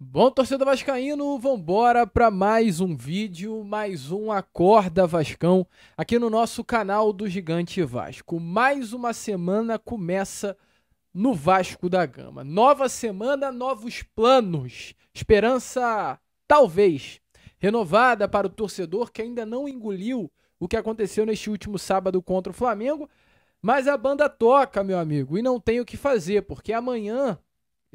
Bom, torcedor vascaíno, vambora para mais um vídeo, mais um Acorda Vascão, aqui no nosso canal do Gigante Vasco. Mais uma semana começa no Vasco da Gama. Nova semana, novos planos. Esperança, talvez, renovada para o torcedor que ainda não engoliu o que aconteceu neste último sábado contra o Flamengo. Mas a banda toca, meu amigo, e não tem o que fazer, porque amanhã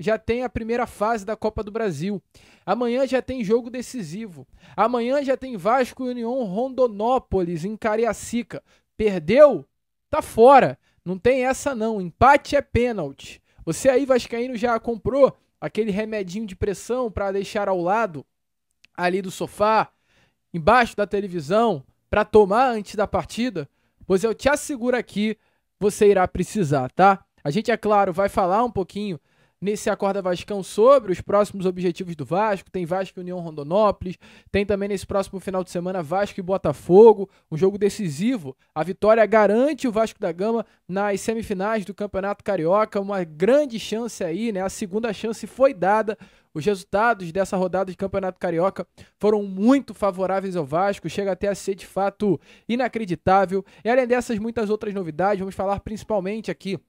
já tem a primeira fase da Copa do Brasil. Amanhã já tem jogo decisivo. Amanhã já tem Vasco e União Rondonópolis em Cariacica. Perdeu? Tá fora. Não tem essa não. Empate é pênalti. Você aí, vascaíno, já comprou aquele remedinho de pressão para deixar ao lado ali do sofá, embaixo da televisão, para tomar antes da partida? Pois eu te asseguro aqui, você irá precisar, tá? A gente, é claro, vai falar um pouquinho nesse Acorda Vascão sobre os próximos objetivos do Vasco. Tem Vasco e União Rondonópolis, tem também nesse próximo final de semana Vasco e Botafogo, um jogo decisivo. A vitória garante o Vasco da Gama nas semifinais do Campeonato Carioca, uma grande chance aí, né? A segunda chance foi dada. Os resultados dessa rodada de Campeonato Carioca foram muito favoráveis ao Vasco, chega até a ser de fato inacreditável. E além dessas muitas outras novidades, vamos falar principalmente aqui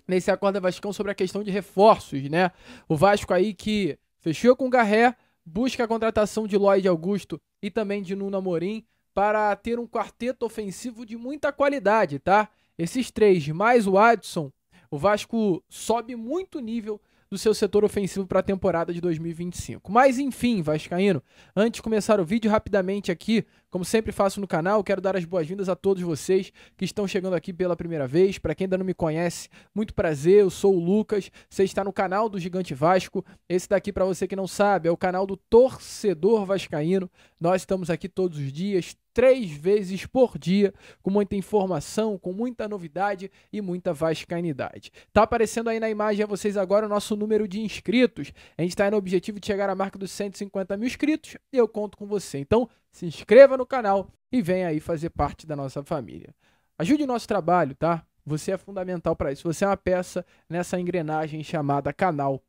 nesse Acorda Vascão sobre a questão de reforços, né? O Vasco aí que fechou com o Garré, busca a contratação de Lloyd Augusto e também de Nuno Amorim para ter um quarteto ofensivo de muita qualidade, tá? Esses três, mais o Adson, o Vasco sobe muito o nível do seu setor ofensivo para a temporada de 2025. Mas enfim, vascaíno, antes de começar o vídeo, rapidamente aqui, como sempre faço no canal, quero dar as boas-vindas a todos vocês que estão chegando aqui pela primeira vez. Para quem ainda não me conhece, muito prazer, eu sou o Lucas, você está no canal do Gigante Vasco. Esse daqui, para você que não sabe, é o canal do Torcedor Vascaíno. Nós estamos aqui todos os dias, 3 vezes por dia, com muita informação, com muita novidade e muita vascainidade. Tá aparecendo aí na imagem a vocês agora o nosso número de inscritos. A gente está no objetivo de chegar à marca dos 150 mil inscritos e eu conto com você. Então, se inscreva no canal e venha aí fazer parte da nossa família. Ajude o nosso trabalho, tá? Você é fundamental para isso. Você é uma peça nessa engrenagem chamada canal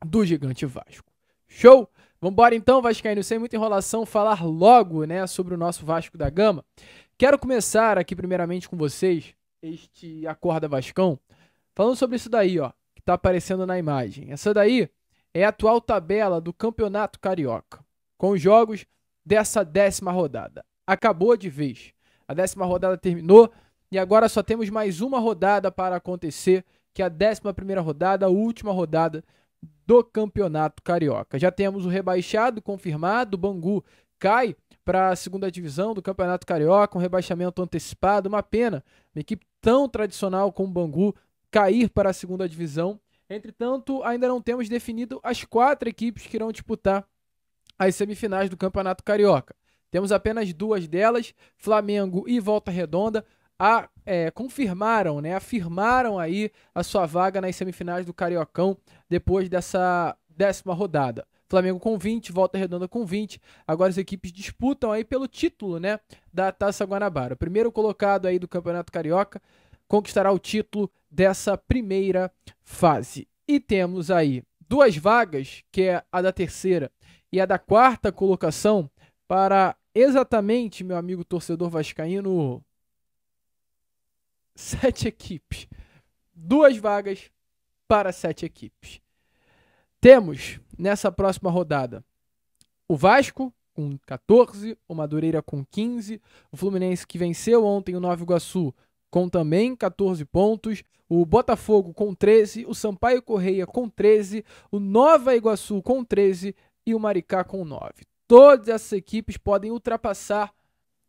do Gigante Vasco. Show? Vambora então, vascaíno, sem muita enrolação, falar logo, né, sobre o nosso Vasco da Gama. Quero começar aqui primeiramente com vocês, este Acorda Vascão, falando sobre isso daí, ó, que tá aparecendo na imagem. Essa daí é a atual tabela do Campeonato Carioca, com os jogos dessa 10ª rodada. Acabou de vez. A 10ª rodada terminou e agora só temos mais uma rodada para acontecer, que é a 11ª rodada, a última rodada do Campeonato Carioca. Já temos o rebaixado confirmado, o Bangu cai para a segunda divisão do Campeonato Carioca, um rebaixamento antecipado, uma pena, uma equipe tão tradicional como o Bangu cair para a segunda divisão. Entretanto, ainda não temos definido as 4 equipes que irão disputar as semifinais do Campeonato Carioca. Temos apenas 2 delas, Flamengo e Volta Redonda, confirmaram, né, afirmaram aí a sua vaga nas semifinais do Cariocão depois dessa 10ª rodada. Flamengo com 20, Volta Redonda com 20. Agora as equipes disputam aí pelo título, né, da Taça Guanabara. O primeiro colocado aí do Campeonato Carioca conquistará o título dessa primeira fase. E temos aí 2 vagas, que é a da 3ª e a da 4ª colocação para exatamente, meu amigo torcedor vascaíno, 7 equipes. 2 vagas para 7 equipes. Temos, nessa próxima rodada, o Vasco com 14, o Madureira com 15, o Fluminense que venceu ontem o Nova Iguaçu com também 14 pontos, o Botafogo com 13, o Sampaio Corrêa com 13, o Nova Iguaçu com 13 e o Maricá com 9. Todas essas equipes podem ultrapassar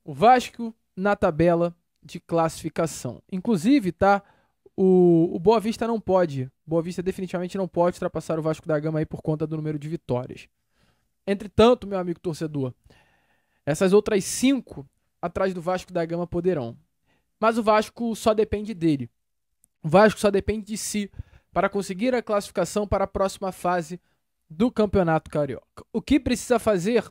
o Vasco na tabela de classificação. Inclusive, tá? O Boa Vista não pode. Boa Vista definitivamente não pode ultrapassar o Vasco da Gama aí por conta do número de vitórias. Entretanto, meu amigo torcedor, essas outras 5 atrás do Vasco da Gama poderão. Mas o Vasco só depende dele. O Vasco só depende de si para conseguir a classificação para a próxima fase do Campeonato Carioca. O que precisa fazer?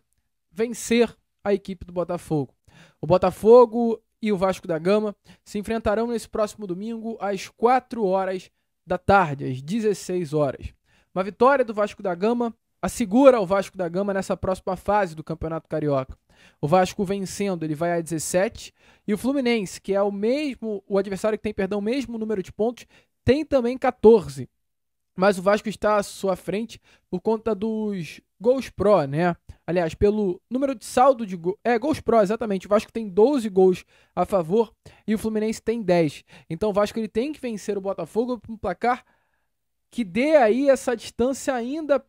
Vencer a equipe do Botafogo. O Botafogo e o Vasco da Gama se enfrentarão nesse próximo domingo às 4 horas da tarde, às 16 horas. Uma vitória do Vasco da Gama assegura o Vasco da Gama nessa próxima fase do Campeonato Carioca. O Vasco vencendo, ele vai a 17, e o Fluminense, que é o adversário que tem, perdão, o mesmo número de pontos, tem também 14. Mas o Vasco está à sua frente por conta dos gols pró, né? Aliás, pelo número de saldo de gols. Gols pró, exatamente. O Vasco tem 12 gols a favor e o Fluminense tem 10. Então o Vasco ele tem que vencer o Botafogo por um placar que dê aí essa distância ainda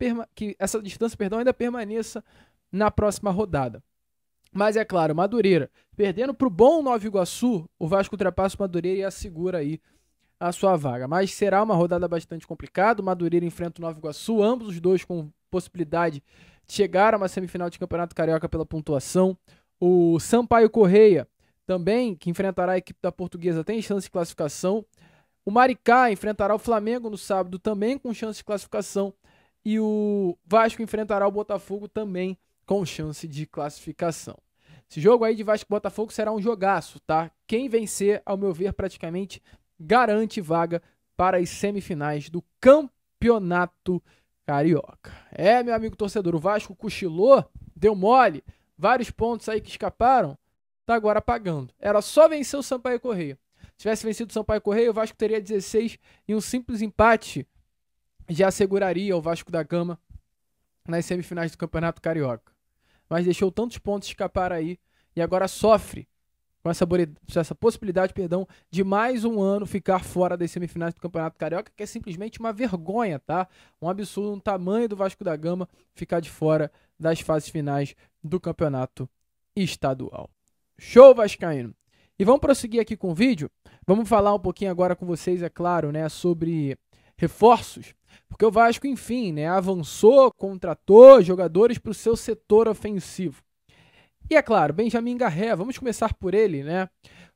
ainda permaneça na próxima rodada. Mas é claro, Madureira, perdendo para o bom Nova Iguaçu, o Vasco ultrapassa o Madureira e assegura aí a sua vaga. Mas será uma rodada bastante complicada. O Madureira enfrenta o Nova Iguaçu, ambos os dois com possibilidade de chegar a uma semifinal de Campeonato Carioca pela pontuação. O Sampaio Correia também, que enfrentará a equipe da Portuguesa, tem chance de classificação. O Maricá enfrentará o Flamengo no sábado, também com chance de classificação. E o Vasco enfrentará o Botafogo também com chance de classificação. Esse jogo aí de Vasco e Botafogo será um jogaço, tá? Quem vencer, ao meu ver, praticamente garante vaga para as semifinais do Campeonato Carioca. Meu amigo torcedor, o Vasco cochilou, deu mole, vários pontos aí que escaparam, tá agora pagando. Era só vencer o Sampaio Correia. Se tivesse vencido o Sampaio Correia, o Vasco teria 16 e um simples empate já asseguraria o Vasco da Gama nas semifinais do Campeonato Carioca. Mas deixou tantos pontos escapar aí e agora sofre com essa possibilidade, de mais um ano ficar fora das semifinais do Campeonato Carioca, que é simplesmente uma vergonha, tá? Um absurdo, um tamanho do Vasco da Gama ficar de fora das fases finais do Campeonato Estadual. Show, vascaíno! E vamos prosseguir aqui com o vídeo. Vamos falar um pouquinho agora com vocês, é claro, né, sobre reforços, porque o Vasco, enfim, né, avançou, contratou jogadores para o seu setor ofensivo. E é claro, Benjamin Garré, vamos começar por ele, né?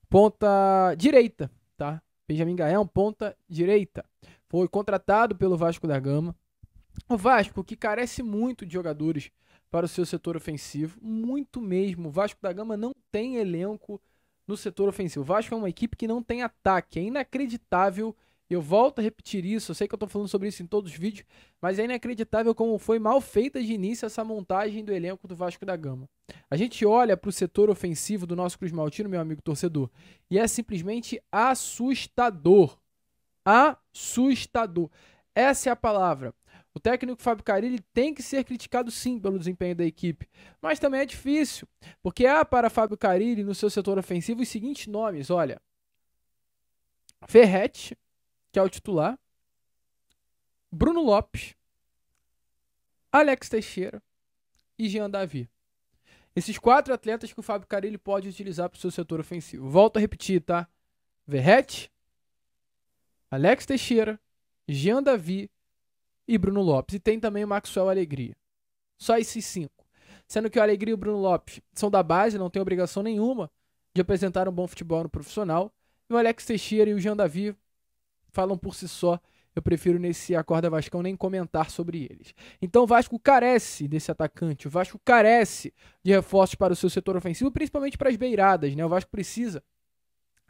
Ponta direita, tá? Benjamin Garré é um ponta direita. Foi contratado pelo Vasco da Gama. O Vasco, que carece muito de jogadores para o seu setor ofensivo, muito mesmo. O Vasco da Gama não tem elenco no setor ofensivo. O Vasco é uma equipe que não tem ataque. É inacreditável. Eu volto a repetir isso, eu sei que eu estou falando sobre isso em todos os vídeos, mas é inacreditável como foi mal feita de início essa montagem do elenco do Vasco da Gama. A gente olha para o setor ofensivo do nosso Cruz Maltino, meu amigo torcedor, e é simplesmente assustador. Assustador. Essa é a palavra. O técnico Fábio Carille tem que ser criticado sim pelo desempenho da equipe, mas também é difícil, porque há para Fábio Carille no seu setor ofensivo os seguintes nomes, olha: Ferretti, que é o titular, Bruno Lopes, Alex Teixeira e Jean Davi. Esses 4 atletas que o Fábio Carille pode utilizar para o seu setor ofensivo. Volto a repetir, tá? Verratti, Alex Teixeira, Jean Davi e Bruno Lopes. E tem também o Maxwell Alegria. Só esses 5. Sendo que o Alegria e o Bruno Lopes são da base, não tem obrigação nenhuma de apresentar um bom futebol no profissional. E o Alex Teixeira e o Jean Davi falam por si só. Eu prefiro nesse Acorda Vascão nem comentar sobre eles. Então o Vasco carece desse atacante, o Vasco carece de reforços para o seu setor ofensivo, principalmente para as beiradas, né? O Vasco precisa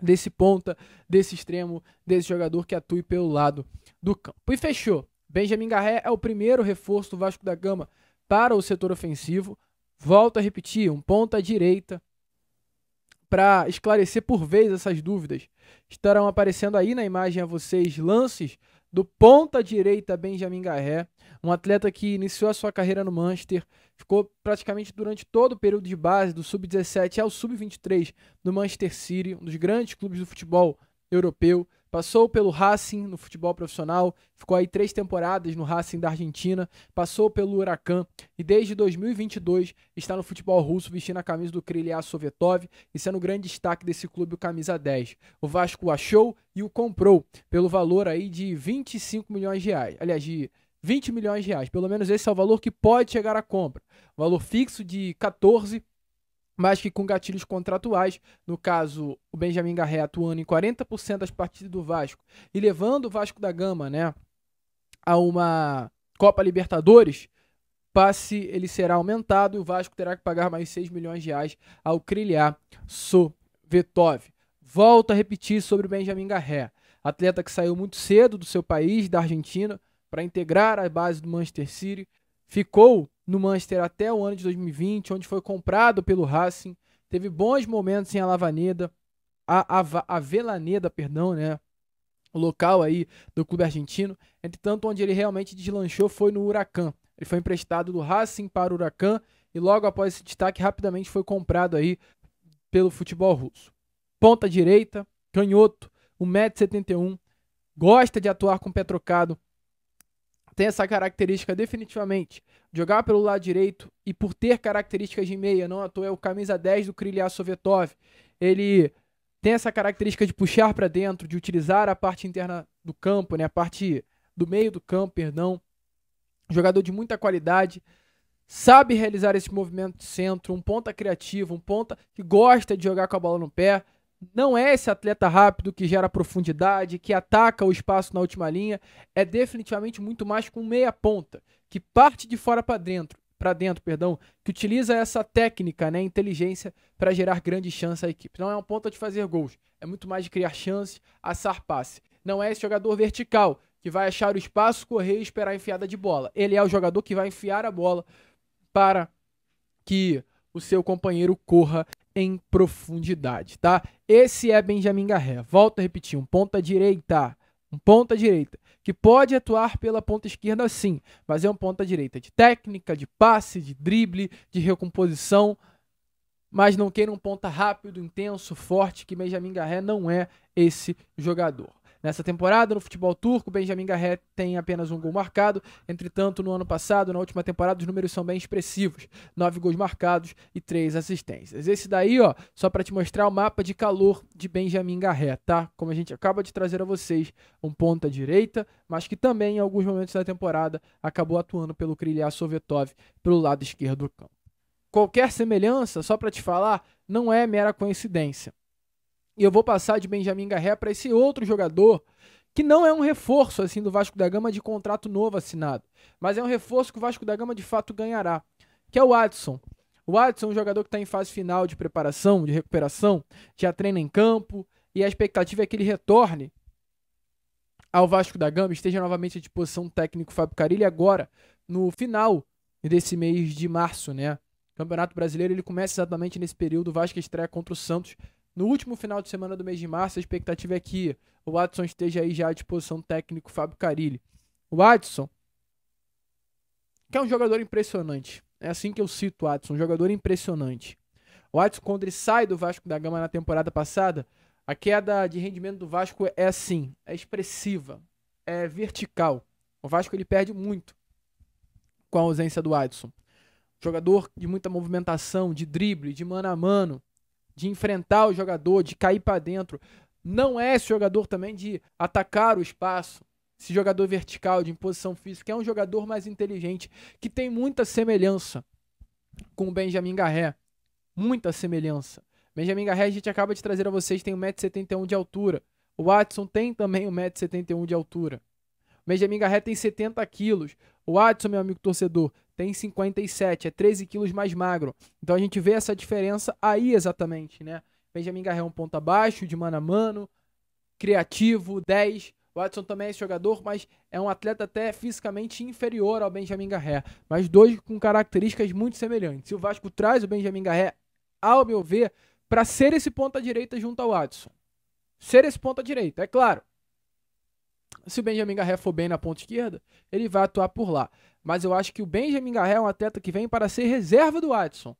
desse ponta, desse extremo, desse jogador que atue pelo lado do campo. E fechou. Benjamin Garré é o primeiro reforço do Vasco da Gama para o setor ofensivo. Volto a repetir, um ponta direita. Para esclarecer por vez essas dúvidas, estarão aparecendo aí na imagem a vocês lances do ponta direita Benjamin Garré, um atleta que iniciou a sua carreira no Manchester, ficou praticamente durante todo o período de base, do sub-17 ao sub-23 do Manchester City, um dos grandes clubes do futebol europeu. Passou pelo Racing no futebol profissional, ficou aí 3 temporadas no Racing da Argentina, passou pelo Huracan e desde 2022 está no futebol russo vestindo a camisa do Krylia Sovetov e sendo o grande destaque desse clube, o camisa 10. O Vasco o achou e o comprou pelo valor aí de 25 milhões de reais, aliás, de 20 milhões de reais, pelo menos esse é o valor que pode chegar à compra. Valor fixo de 14, mas que com gatilhos contratuais, no caso, o Benjamin Garré atuando em 40% das partidas do Vasco e levando o Vasco da Gama, né, a uma Copa Libertadores, passe ele será aumentado e o Vasco terá que pagar mais 6 milhões de reais ao Krylia Sovetov. Volto a repetir sobre o Benjamin Garré, atleta que saiu muito cedo do seu país, da Argentina, para integrar a base do Manchester City, ficou no Manchester até o ano de 2020, onde foi comprado pelo Racing, teve bons momentos em Avellaneda, perdão, né? O local aí do clube argentino. Entretanto, onde ele realmente deslanchou foi no Huracan. Ele foi emprestado do Racing para o Huracan e logo após esse destaque rapidamente foi comprado aí pelo futebol russo. Ponta direita, canhoto, 1,71 m, gosta de atuar com o pé trocado, tem essa característica definitivamente de jogar pelo lado direito e por ter características de meia, não à toa é o camisa 10 do Krylia Sovetov. Ele tem essa característica de puxar para dentro, de utilizar a parte interna do campo, né, a parte do meio do campo, perdão. Jogador de muita qualidade, sabe realizar esse movimento de centro, um ponta criativo, um ponta que gosta de jogar com a bola no pé. Não é esse atleta rápido que gera profundidade, que ataca o espaço na última linha. É definitivamente muito mais com meia ponta, que parte de fora para dentro, que utiliza essa técnica, né, inteligência para gerar grandes chances à equipe. Não é um ponta de fazer gols, é muito mais de criar chances, assar passe. Não é esse jogador vertical, que vai achar o espaço, correr e esperar a enfiada de bola. Ele é o jogador que vai enfiar a bola para que o seu companheiro corra em profundidade, tá? Esse é Benjamin Garré. Volto a repetir, um ponta direita, que pode atuar pela ponta esquerda sim, mas é um ponta direita de técnica, de passe, de drible, de recomposição, mas não queira um ponta rápido, intenso, forte, que Benjamin Garré não é esse jogador. Nessa temporada, no futebol turco, Benjamin Garré tem apenas um gol marcado. Entretanto, no ano passado, na última temporada, os números são bem expressivos. 9 gols marcados e 3 assistências. Esse daí, ó, só para te mostrar o mapa de calor de Benjamin Garré, tá? Como a gente acaba de trazer a vocês, um ponta direita, mas que também, em alguns momentos da temporada, acabou atuando pelo Krylia Sovetov, pelo lado esquerdo do campo. Qualquer semelhança, só para te falar, não é mera coincidência. E eu vou passar de Benjamin Garré para esse outro jogador, que não é um reforço assim do Vasco da Gama de contrato novo assinado, mas é um reforço que o Vasco da Gama de fato ganhará, que é o Adson. O Adson é um jogador que está em fase final de preparação, de recuperação, já treina em campo, e a expectativa é que ele retorne ao Vasco da Gama, esteja novamente à disposição do técnico Fábio Carille agora, no final desse mês de março, né? O Campeonato Brasileiro ele começa exatamente nesse período, o Vasco estreia contra o Santos no último final de semana do mês de março. A expectativa é que o Adson esteja aí já à disposição do técnico Fábio Carille. O Adson, que é um jogador impressionante, é assim que eu cito o Adson, um jogador impressionante. O Adson, quando ele sai do Vasco da Gama na temporada passada, a queda de rendimento do Vasco é assim, é expressiva, é vertical. O Vasco ele perde muito com a ausência do Adson. Jogador de muita movimentação, de drible, de mano a mano, de enfrentar o jogador, de cair para dentro. Não é esse jogador também de atacar o espaço, esse jogador vertical, de imposição física. É um jogador mais inteligente, que tem muita semelhança com o Benjamin Garré. Muita semelhança. Benjamin Garré, a gente acaba de trazer a vocês, tem 1,71 m de altura. O Adson tem também 1,71 m de altura. O Benjamin Garré tem 70 quilos. O Adson, meu amigo torcedor, tem 57, é 13 quilos mais magro. Então a gente vê essa diferença aí exatamente, né? Benjamin Garré é um ponta baixo, de mano a mano, criativo, 10. O Adson também é esse jogador, mas é um atleta até fisicamente inferior ao Benjamin Garré. Mas dois com características muito semelhantes. E o Vasco traz o Benjamin Garré, ao meu ver, para ser esse ponta direita junto ao Adson. Ser esse ponta direita, é claro. Se o Benjamin Garré for bem na ponta esquerda, ele vai atuar por lá. Mas eu acho que o Benjamin Garré é um atleta que vem para ser reserva do Adson.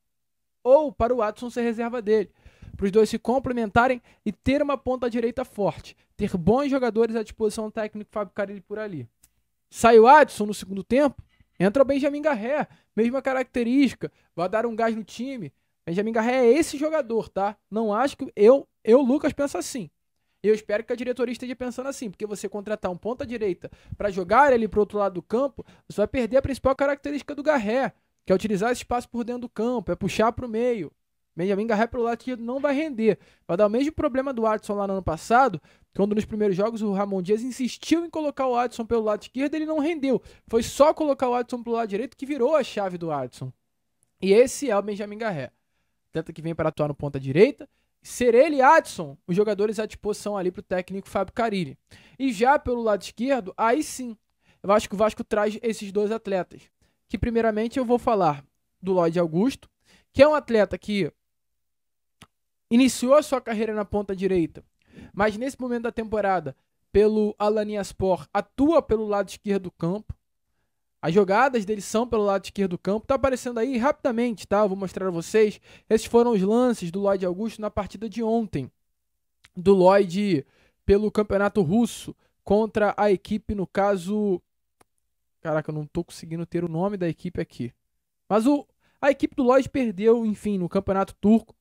Ou para o Adson ser reserva dele. Para os dois se complementarem e ter uma ponta direita forte. Ter bons jogadores à disposição do técnico Fábio Carille por ali. Sai o Adson no segundo tempo, entra o Benjamin Garré. Mesma característica, vai dar um gás no time. Benjamin Garré é esse jogador, tá? Não acho que... Eu Lucas, penso assim. Eu espero que a diretoria esteja pensando assim, porque você contratar um ponta-direita para jogar ele para o outro lado do campo, você vai perder a principal característica do Garré, que é utilizar esse espaço por dentro do campo, é puxar para o meio. Benjamin Garré pelo lado esquerdo não vai render. Vai dar o mesmo problema do Adson lá no ano passado, quando nos primeiros jogos o Ramon Dias insistiu em colocar o Adson pelo lado esquerdo, ele não rendeu. Foi só colocar o Adson pelo lado direito que virou a chave do Adson. E esse é o Benjamin Garré. Atleta que vem para atuar no ponta-direita, ser ele e Adson, os jogadores à disposição ali para o técnico Fábio Carille. E já pelo lado esquerdo, aí sim, eu acho que o Vasco traz esses dois atletas, que primeiramente eu vou falar do Lloyd Augusto, que é um atleta que iniciou a sua carreira na ponta direita, mas nesse momento da temporada, pelo Alanyaspor, atua pelo lado esquerdo do campo. As jogadas dele são pelo lado esquerdo do campo. Tá aparecendo aí rapidamente, tá? Eu vou mostrar a vocês. Esses foram os lances do Lloyd Augusto na partida de ontem. Do Lloyd pelo Campeonato Russo contra a equipe, no caso... Caraca, eu não tô conseguindo ter o nome da equipe aqui. Mas a equipe do Lloyd perdeu, enfim, no Campeonato Turco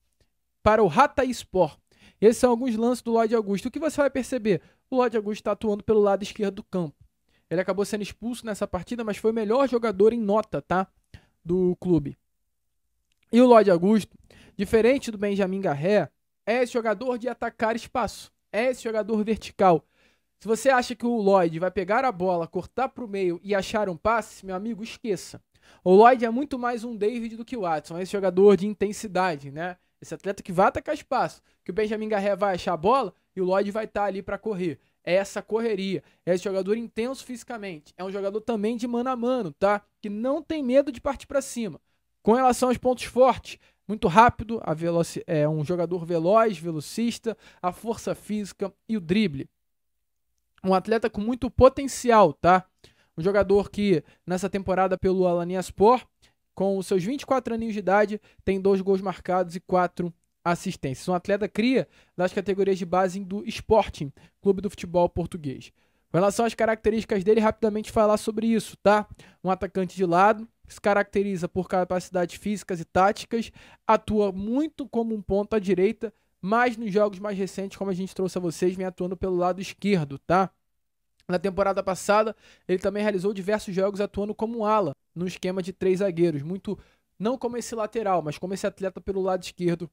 para o Hatayspor. Esses são alguns lances do Lloyd Augusto. O que você vai perceber? O Lloyd Augusto está atuando pelo lado esquerdo do campo. Ele acabou sendo expulso nessa partida, mas foi o melhor jogador em nota, tá? Do clube. E o Lloyd Augusto, diferente do Benjamin Garré, é esse jogador de atacar espaço. É esse jogador vertical. Se você acha que o Lloyd vai pegar a bola, cortar para o meio e achar um passe, meu amigo, esqueça. O Lloyd é muito mais um David do que o Watson. É esse jogador de intensidade, né? Esse atleta que vai atacar espaço. Que o Benjamin Garré vai achar a bola e o Lloyd vai estar ali para correr. É essa correria, é esse jogador intenso fisicamente, é um jogador também de mano a mano, tá? Que não tem medo de partir para cima. Com relação aos pontos fortes, muito rápido, é um jogador veloz, velocista, a força física e o drible. Um atleta com muito potencial, tá? Um jogador que nessa temporada pelo Alanyaspor, com os seus 24 aninhos de idade, tem 2 gols marcados e 4 assistências. Um atleta cria das categorias de base do Sporting, clube do futebol português. Com relação às características dele, rapidamente falar sobre isso, tá? Um atacante de lado, se caracteriza por capacidades físicas e táticas, atua muito como um ponta à direita, mas nos jogos mais recentes, como a gente trouxe a vocês, vem atuando pelo lado esquerdo, tá? Na temporada passada, ele também realizou diversos jogos atuando como ala, no esquema de 3 zagueiros, muito não como esse lateral, mas como esse atleta pelo lado esquerdo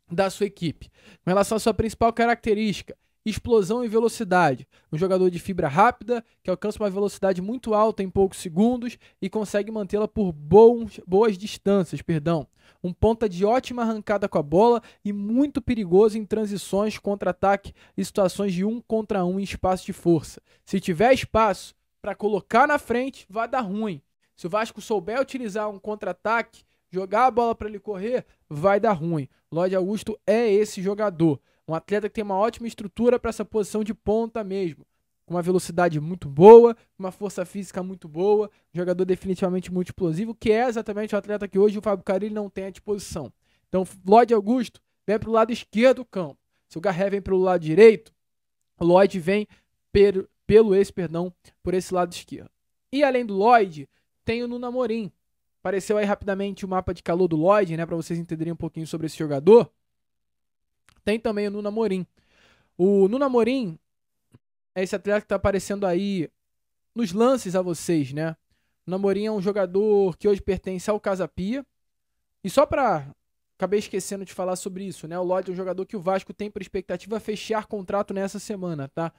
da sua equipe. Com relação à sua principal característica, explosão e velocidade. Um jogador de fibra rápida, que alcança uma velocidade muito alta em poucos segundos e consegue mantê-la por boas distâncias. Um ponta de ótima arrancada com a bola e muito perigoso em transições, contra-ataque e situações de 1 contra 1 em espaço de força. Se tiver espaço para colocar na frente, vai dar ruim. Se o Vasco souber utilizar um contra-ataque, jogar a bola para ele correr, vai dar ruim. Lloyd Augusto é esse jogador. Um atleta que tem uma ótima estrutura para essa posição de ponta mesmo. Com uma velocidade muito boa, uma força física muito boa. Um jogador definitivamente muito explosivo, que é exatamente o atleta que hoje o Fábio Carille não tem à disposição. Então, Lloyd Augusto vem para o lado esquerdo do campo. Se o Garré vem para o lado direito, o Lloyd vem por esse lado esquerdo. E além do Lloyd, tem o Nuno Amorim. Apareceu aí rapidamente o mapa de calor do Lloyd, né, para vocês entenderem um pouquinho sobre esse jogador. Tem também o Nuno Amorim. O Nuno Amorim é esse atleta que está aparecendo aí nos lances a vocês, né? O Nuno Amorim é um jogador que hoje pertence ao Casa Pia. E só para... Acabei esquecendo de falar sobre isso, né? O Lloyd é um jogador que o Vasco tem por expectativa fechar contrato nessa semana, tá?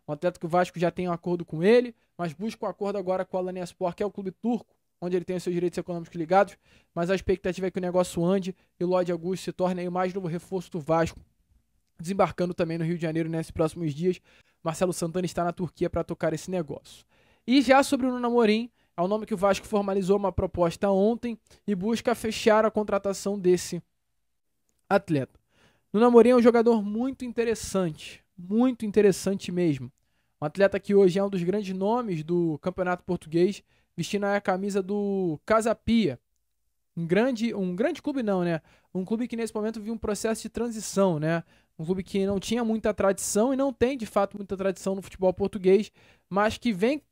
Um atleta que o Vasco já tem um acordo com ele, mas busca um acordo agora com o Alanyaspor, que é o clube turco, onde ele tem os seus direitos econômicos ligados, mas a expectativa é que o negócio ande e o Lloyd Augusto se torne aí o mais novo reforço do Vasco, desembarcando também no Rio de Janeiro nesses próximos dias. Marcelo Santana está na Turquia para tocar esse negócio. E já sobre o Nuno Amorim, é o nome que o Vasco formalizou uma proposta ontem e busca fechar a contratação desse atleta. Nuno Amorim é um jogador muito interessante mesmo. Um atleta que hoje é um dos grandes nomes do Campeonato Português, vestindo a camisa do Casa Pia. Um grande clube não, né? Um clube que nesse momento vive um processo de transição, né? Um clube que não tinha muita tradição e não tem, de fato, muita tradição no futebol português, mas que vem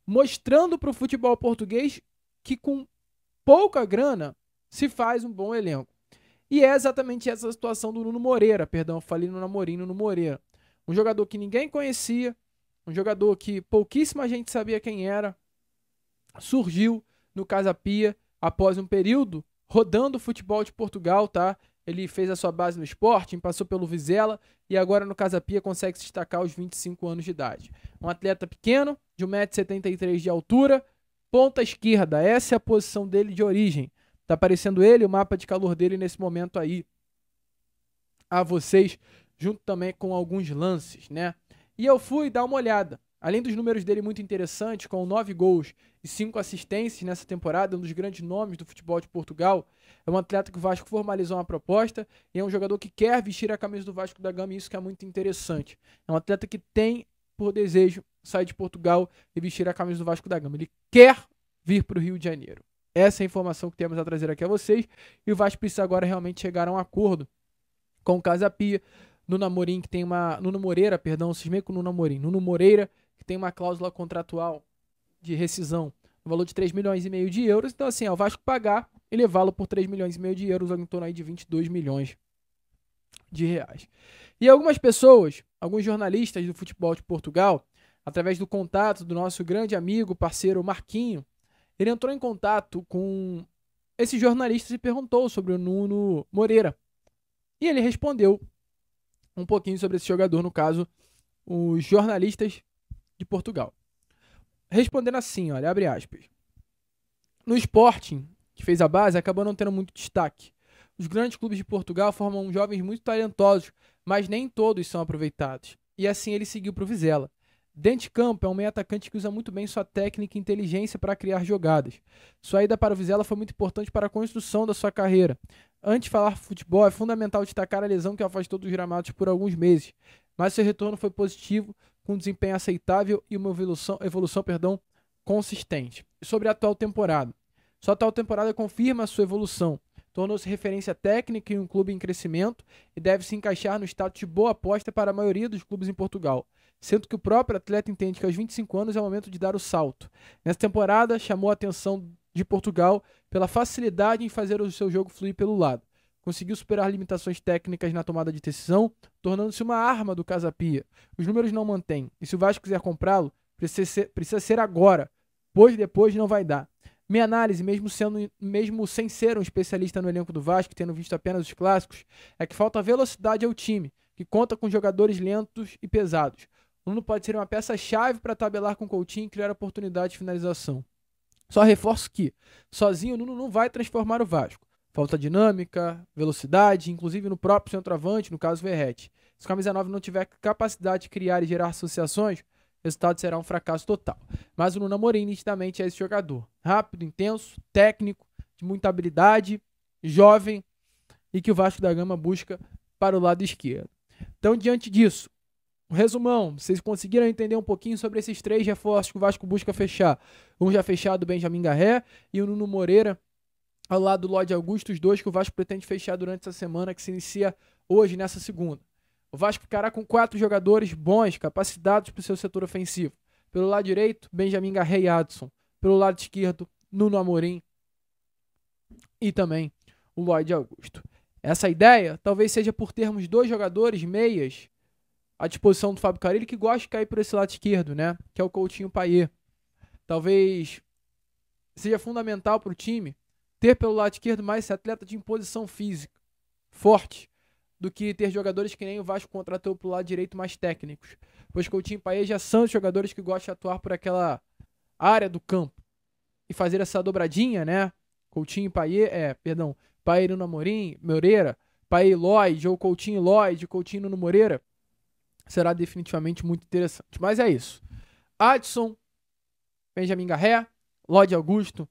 mostrando para o futebol português que com pouca grana se faz um bom elenco. E é exatamente essa situação do Nuno Moreira, falei Nuno Amorim, Nuno Moreira. Um jogador que ninguém conhecia, um jogador que pouquíssima gente sabia quem era, surgiu no Casa Pia após um período rodando o futebol de Portugal, tá? Ele fez a sua base no Sporting, passou pelo Vizela e agora no Casa Pia consegue se destacar aos 25 anos de idade. Um atleta pequeno, de 1,73 m de altura, ponta esquerda, essa é a posição dele de origem. Tá aparecendo ele, o mapa de calor dele nesse momento aí a vocês, junto também com alguns lances, né? E eu fui dar uma olhada Além dos números dele muito interessantes, com 9 gols e 5 assistências nessa temporada, um dos grandes nomes do futebol de Portugal, é um atleta que o Vasco formalizou uma proposta e é um jogador que quer vestir a camisa do Vasco da Gama, e isso que é muito interessante. É um atleta que tem por desejo sair de Portugal e vestir a camisa do Vasco da Gama. Ele quer vir para o Rio de Janeiro. Essa é a informação que temos a trazer aqui a vocês, e o Vasco precisa agora realmente chegar a um acordo com o Casa Pia. Nuno Moreira, cismei com o Nuno Amorim. Nuno Moreira, que tem uma cláusula contratual de rescisão no valor de 3,5 milhões de euros. Então, assim, o Vasco pagar e levá-lo por 3,5 milhões de euros, em torno aí de 22 milhões de reais. E algumas pessoas, alguns jornalistas do futebol de Portugal, através do contato do nosso grande amigo, parceiro Marquinho, ele entrou em contato com esses jornalistas e perguntou sobre o Nuno Moreira. E ele respondeu um pouquinho sobre esse jogador, no caso, os jornalistas de Portugal. Respondendo assim, olha, abre aspas. No Sporting, que fez a base, acabou não tendo muito destaque. Os grandes clubes de Portugal formam jovens muito talentosos, mas nem todos são aproveitados. E assim ele seguiu para o Vizela. Dentro de campo, é um meio atacante que usa muito bem sua técnica e inteligência para criar jogadas. Sua ida para o Vizela foi muito importante para a construção da sua carreira. Antes de falar futebol, é fundamental destacar a lesão que o afastou dos gramados por alguns meses, mas seu retorno foi positivo, com um desempenho aceitável e uma evolução consistente. Sobre a atual temporada. Sua atual temporada confirma a sua evolução. Tornou-se referência técnica em um clube em crescimento e deve se encaixar no status de boa aposta para a maioria dos clubes em Portugal, sendo que o próprio atleta entende que aos 25 anos é o momento de dar o salto. Nessa temporada, chamou a atenção de Portugal pela facilidade em fazer o seu jogo fluir pelo lado. Conseguiu superar limitações técnicas na tomada de decisão, tornando-se uma arma do Casa Pia. Os números não mantêm, e se o Vasco quiser comprá-lo, precisa ser agora, pois depois não vai dar. Minha análise, mesmo sem ser um especialista no elenco do Vasco, tendo visto apenas os clássicos, é que falta velocidade ao time, que conta com jogadores lentos e pesados. O Nuno pode ser uma peça-chave para tabelar com o Coutinho e criar oportunidade de finalização. Só reforço que, sozinho, o Nuno não vai transformar o Vasco. Falta dinâmica, velocidade, inclusive no próprio centroavante, no caso Verratti. Se o camisa 9 não tiver capacidade de criar e gerar associações, o resultado será um fracasso total. Mas o Nuno Amorim nitidamente é esse jogador. Rápido, intenso, técnico, de muita habilidade, jovem e que o Vasco da Gama busca para o lado esquerdo. Então, diante disso, um resumão, vocês conseguiram entender um pouquinho sobre esses 3 reforços que o Vasco busca fechar. Um já fechado, Benjamin Garré, e o Nuno Moreira, ao lado do Lloyd Augusto, os 2 que o Vasco pretende fechar durante essa semana, que se inicia hoje, nessa segunda. O Vasco ficará com 4 jogadores bons, capacitados para o seu setor ofensivo. Pelo lado direito, Benjamin Garré e Adson. Pelo lado esquerdo, Nuno Amorim e também o Lloyd Augusto. Essa ideia talvez seja por termos 2 jogadores meias à disposição do Fábio Carille, que gosta de cair por esse lado esquerdo, né? Que é o Coutinho Payet. Talvez seja fundamental para o time ter pelo lado esquerdo mais esse atleta de imposição física, forte, do que ter jogadores que nem o Vasco contratou pro lado direito mais técnicos. Pois Coutinho e Payet já são jogadores que gostam de atuar por aquela área do campo e fazer essa dobradinha, né? Coutinho e Payet, Payet Nuno Amorim, Moreira, Payet Lloyd, ou Coutinho Lloyd, Coutinho Nuno Moreira, será definitivamente muito interessante. Mas é isso. Adson, Benjamin Garré, Lloyd Augusto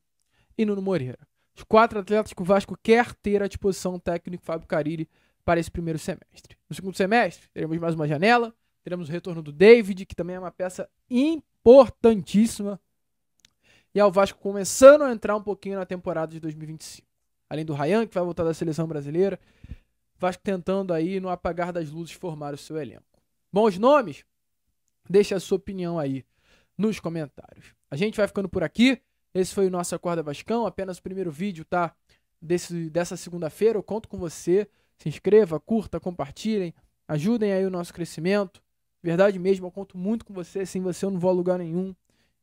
e Nuno Moreira. Os 4 atletas que o Vasco quer ter à disposição técnico Fábio Carille para esse primeiro semestre. No segundo semestre, teremos mais uma janela, teremos o retorno do David, que também é uma peça importantíssima, e é o Vasco começando a entrar um pouquinho na temporada de 2025. Além do Ryan, que vai voltar da seleção brasileira, Vasco tentando aí, no apagar das luzes, formar o seu elenco. Bons nomes? Deixa a sua opinião aí nos comentários. A gente vai ficando por aqui. Esse foi o nosso Acorda Vascão, apenas o primeiro vídeo, tá? Dessa segunda-feira. Eu conto com você. Se inscreva, curta, compartilhem, ajudem aí o nosso crescimento. Verdade mesmo, eu conto muito com você. Sem você eu não vou a lugar nenhum.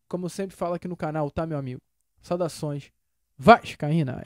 Como eu sempre falo aqui no canal, tá, meu amigo? Saudações vascaínas.